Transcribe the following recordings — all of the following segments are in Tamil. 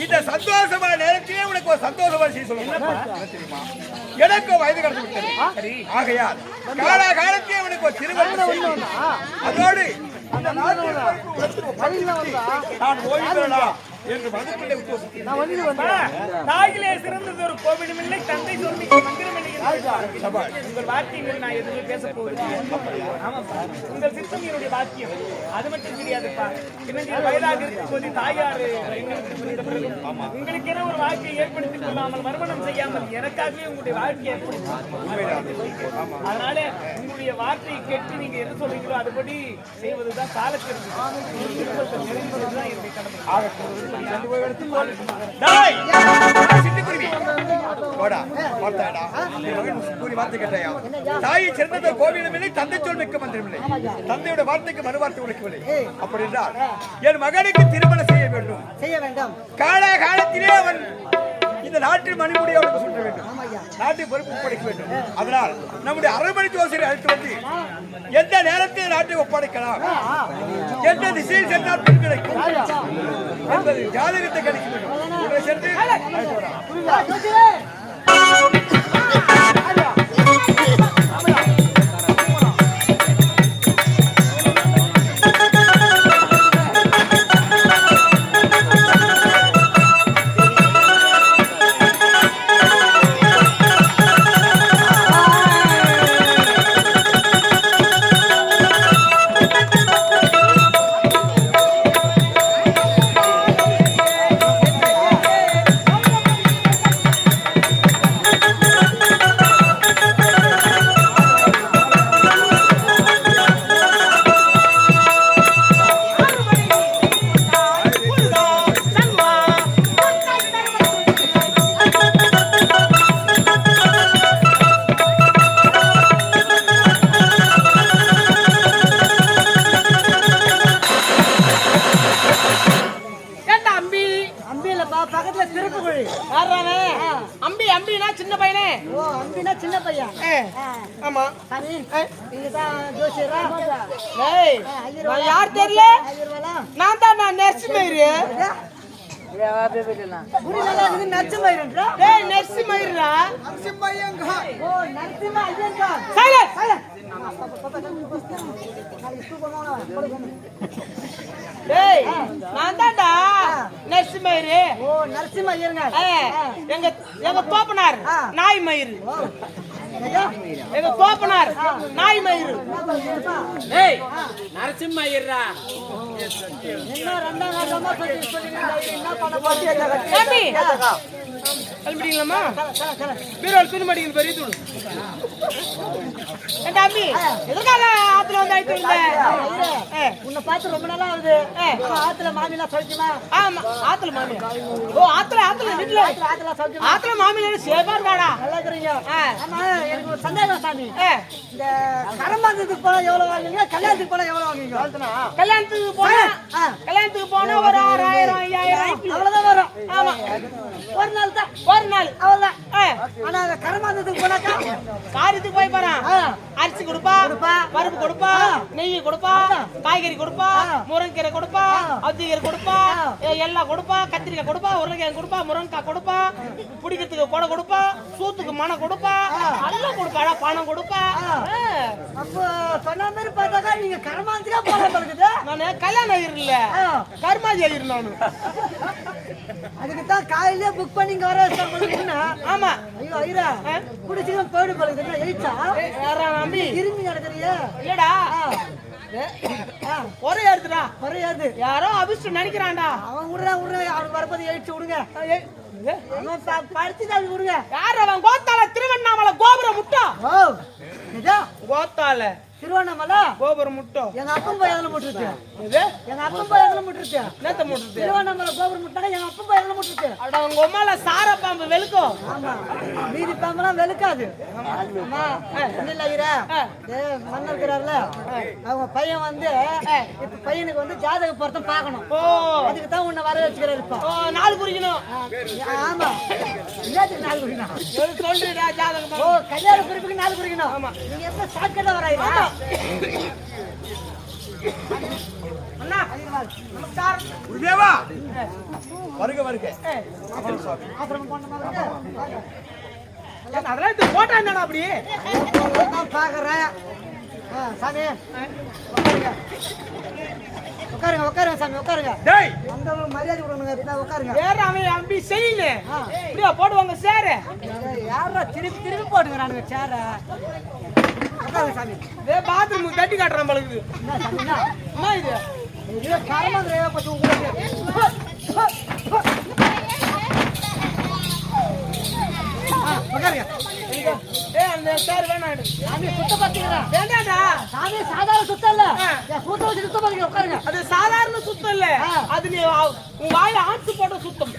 இந்த சந்தோஷமான நேரத்திலே உனக்கு ஒரு சந்தோஷமான செய்தி சொல்லுங்க தெரியுமா? எனக்கு வயது கடந்து விட்டது. ஆகையால் காலத்திலே உனக்கு ஒரு திருமணம் செய்யணும். அதோடு அந்த நாட்டில் நான் ஓய்வு பெறலாம் என்று மனதிலே தாயிலே சிறந்தது ஒரு கோவிலும் இல்லை, தந்தை சொல்லி மந்திரம் இல்லை. உங்கள் வாக்கியங்கள் நான் எதுவுமே பேச போவதில்லை. உங்கள் சித்தம் என்னுடைய வாக்கியம், அது மட்டும் தெரியாதுப்பா. இன்னும் வயதாக இருக்கும் போது தாயார் உங்களுக்கு என ஒரு வாழ்க்கையை ஏற்படுத்திக் கொள்ளாமல் மறுமணம் செய்யாமல் எனக்காகவே உங்களுடைய வாழ்க்கையை ஏற்படுத்தி, அதனால உங்களுடைய வார்த்தையை கேட்டு நீங்க என்ன சொல்றீங்களோ அதுபடி செய்வதுதான் காலத்திற்கு நிறைவேறுவதுதான் என்னுடைய கடமை. தாயை சிறந்த கோவிலும் இல்லை, தந்தை சொல் மிக்க மந்திரம் இல்லை, தந்தையோட வார்த்தைக்கு மறுவார்த்தை உழைக்கவில்லை. அப்படி என்றால் என் மகனுக்கு திருமணம் செய்ய வேண்டும். காலத்திலே அவன் இந்த நாட்டில் மணிமுடியை அவனுக்கு சொல்ல வேண்டும், நாட்டை பொறுப்பு ஒப்படைக்க வேண்டும். அதனால் நம்முடைய அரண்மனை ஜோசியரை அழைத்து வந்து எந்த நேரத்தில் நாட்டை ஒப்படைக்கலாம், எந்த திசையில் சென்றால் பெண் கிடைக்கும் என்பது ஜாதகத்தை கிடைக்க வேண்டும். சென்று யார் தெரியல, நான் தான் நர்ஸ் மயிறு. நான் தான்டா நரசிம்மயிரு. எங்க தோப்பனார் நாய் மயிறு, எங்க தோப்பனார் நாய் மயிறு. நரசிம்மயிரா கிளம்பிட்டீங்களாமா? பீரோல் துணி மாட்டீங்க பெரிய தூள். தம்பி எதுக்காக ஆத்துல வந்து ஆயிட்டு உன்னை பார்த்து ரொம்ப நாளா ஆகுது. ஆத்துல மாமிலா சொல்லிச்சுமா? ஆமா ஆத்துல மாமியா. ஓ ஆத்துல வீட்டுல ஆத்துல மாமியா சேவா இருக்காடா. நல்லா இருக்கிறீங்க. ஆமா எனக்கு ஒரு சந்தேகம் சாமி. இந்த கரம்பாந்தத்துக்கு போனா எவ்வளவு வாங்குவீங்க, கல்யாணத்துக்கு போனா எவ்வளவு வாங்குவீங்க? கல்யாணத்துக்கு போனா ஒரு 6000 5000 அவ்வளவுதான் வரும். ஆமா ஒரு நாள் தான், ஒரு நாள் அவ்வளவுதான். ஆனா கரம்பாந்தத்துக்கு போனாக்கா காரியத்துக்கு போய் போறான். அரிசி கொடுப்பா, பருப்பு கொடுப்பா, நெய் கொடுப்பா, காய்கறி கொடுப்பா, முருங்கீரை கொடுப்பா, அத்திகீரை கொடுப்பா, எல்லாம் கொடுப்பா, கத்திரிக்காய் கொடுப்பா, உருளைக்கிழங்கு கொடுப்பா, முருங்கைக்காய் கொடுப்பா, பிடிக்கிறதுக்கு கொடை கொடுப்பா, சூத்துக்கு மனை கொடுப்பா, எல்லாம் கொடுப்பாடா, பணம் கொடுப்பா. அப்போ சொன்ன மாதிரி பார்த்தாக்கா நீங்க கர்மாந்திரியா போறது. நானு கல்யாணம் ஆகிருல, கர்மாதி ஆகிரு. நானு அதுக்குதான் காலையிலே புக் பண்ணி இங்க வர. ஆமா ஐயோ ஐரா குடிச்சுக்க போயிடு போல எயிச்சா நம்பி திரும்பி நடக்கிறியா? இல்லடா ஒரே எடுத்துடா, ஒரே எடுத்து யாரோ அபிஷ்டு நினைக்கிறான்டா. அவன் விடுறா அவனுக்கு வரப்போது எழுச்சி விடுங்க, படிச்சுதான் விடுங்க. யார் அவன்? கோத்தால திருவண்ணாமலை கோபுரம் முட்டா. கோத்தால திருவண்ணாமலை கோபுரம் முட்டும். எங்க அப்பன் போய் எதுல முட்டுருச்சு? எங்க அப்பன் போய் எதுல முட்டுருச்சு? நேத்த முட்டுருச்சு. திருவண்ணாமலை கோபுரம் முட்டாங்க, எங்க அப்பன் போய் எதுல முட்டுருச்சு? அட உங்க அம்மால சார பாம்பு வெளுக்கும். ஆமா மீதி பாம்பெல்லாம் வெளுக்காது. மன்னர் இருக்கிறார்ல, அவங்க பையன் வந்து இப்ப பையனுக்கு வந்து ஜாதக பொருத்தம் பார்க்கணும். அதுக்கு தான் உன்னை வர வச்சுக்கிறாரு. இப்போ நாள் குறிக்கணும். ஆமா என்னத்துக்கு நாள் குறிக்கணும் சொல்றீடா? ஜாதகம் கல்யாண குறிப்புக்கு நாள் குறிக்கணும். ஆமா நீங்க எப்ப ஷார்ட்கட்டா வராங்க? அண்ணா நமஸ்காரம். குருதேவா வருக வருக. அப்புறம் சுவாமி அப்புறம் போன மாதிரி அதெல்லாம் இது போட்டா என்னடா அப்படி பாக்குறேன். சாமி உட்காருங்க உட்காருங்க சாமி உட்காருங்க. டேய் அந்த மரியாதை கொடுங்க உட்காருங்க. வேற அவன் அப்படி செய்யல இப்படியா போடுவாங்க சேர யாரா திருப்பி திருப்பி போட்டுக்கிறானுங்க சேர. உட்காருங்க சாமி. பாத்ரூம் தட்டி காட்டுறான் நம்மளுக்கு. என்ன சாமி என்ன இது இது கரமந்திரே பத்தி உங்களுக்கு உட்காருங்க. அந்த சேர் வேணாம் சாமி சுத்த பாத்தீங்களா வேண்டாடா சாமி சாதாரண சுத்தம் இல்ல கூத்த வச்சு சுத்தம் பாத்தீங்க உட்காருங்க. அது சாதாரண சுத்தம் இல்ல அது நீ உன் வாயில ஆட்சி போட்ட சுத்தம்.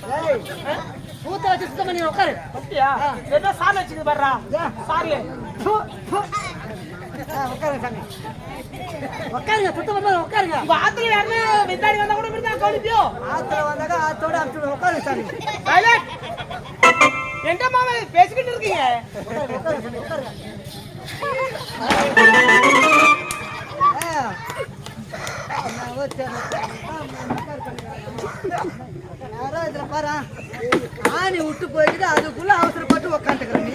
கூத்த வச்சு சுத்தம் பண்ணி உட்காரு பத்தியா ஏதோ சாலை வச்சுக்கு பாடுறா சாரி உட்காருங்க சாமி உட்காருங்க சுத்தம் பண்ண உட்காருங்க. உங்க ஆத்துல யாருமே வித்தாடி வந்தா கூட இப்படி தான் கவனிப்பியோ ஆத்துல வந்தாக்க ஆத்தோட அனுப்பிச்சு உட்காருங்க சாமி. எந்த மாமா பேசிக்கிட்டு இருக்கீங்க இதுல பாரு ஆணி விட்டு போயிட்டு அதுக்குள்ள அவசரப்பட்டு உக்காந்துக்கிறேன். நீ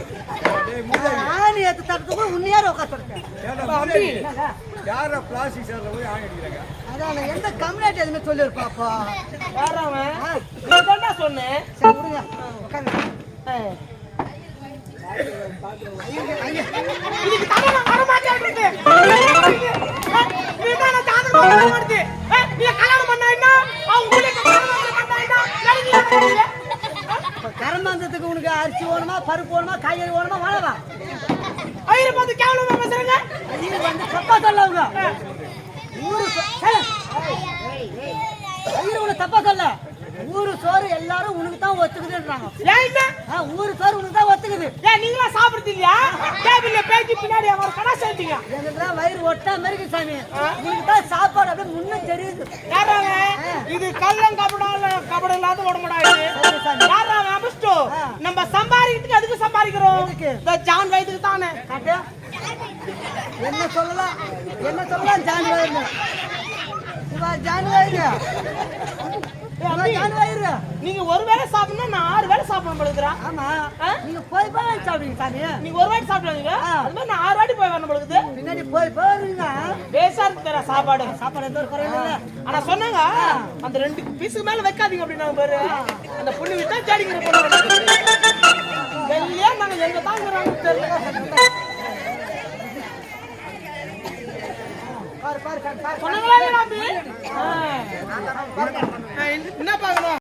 ஆணி எடுத்து தரத்துக்குள்ள உன்னையார உட்காந்துருக்கேன். யார பிளாஸ்டிக் சேர்ல போய் ஆணி அடிக்கிறாங்க. அதான் எந்த கம்யூனிட்டி எதுவுமே சொல்லிருப்பாப்பா சொன்னேன். கரமாந்தத்துக்கு உனக்கு அரிசி வேணுமா பருப்பு வேணுமா காய்கறி வேணுமா வாழவா ஐயரை பார்த்து கேவலமா பேசுறேங்க. ஐயர் வந்து தப்பா சொல்லவங்க ஊரு ஐயர் உனக்கு தப்பா சொல்ல ஊரு சோறு எல்லாரும் உனக்கு தான் ஒத்துக்குதுன்றாங்க. ஊரு சோறு உனக்கு தான் ஒத்துக்குது. நீங்களா சாப்பிடுறீங்க டேபிள்ல பேசி பின்னாடி அவர் கடை சேர்த்தீங்க. எனக்கு வயிறு ஒட்டா மாதிரி சாமி உனக்கு தான் சாப்பாடு அப்படியே முன்ன தெரியுது. இது கள்ளம் கபடம் இல்லாத உடம்புடாது. நம்ம சம்பாதிக்கிறதுக்கு அதுக்கு சம்பாதிக்கிறோம் ஜான் வயதுக்கு தானே என்ன சொல்லலாம் ஜான் வயிறு ஜான் வயிறு நீங்க ஒரு வேளை சாப்பிடணும் நான் 6 வேளை சாப்பிடணும் படுக்குறா. ஆமா நீங்க போய் போய் சாப்பிடுங்க சாமி. நீங்க ஒரு வாட்டி சாப்பிடுவீங்க அது மாதிரி நான் 6 வாட்டி போய் வரணும் படுக்குது. பின்னாடி போய் போறீங்க பேசா இருக்கு சாப்பாடு எந்த ஒரு குறையும் இல்ல. ஆனா சொன்னாங்க அந்த 2 பீஸுக்கு மேல வைக்காதீங்க அப்படின்னாங்க பாரு. அந்த புண்ணு விட்டா சாடிக்கிற பொண்ணு வெளியே நாங்க எங்க தாங்குறாங்க தெரியல. என்ன பாக்கணும்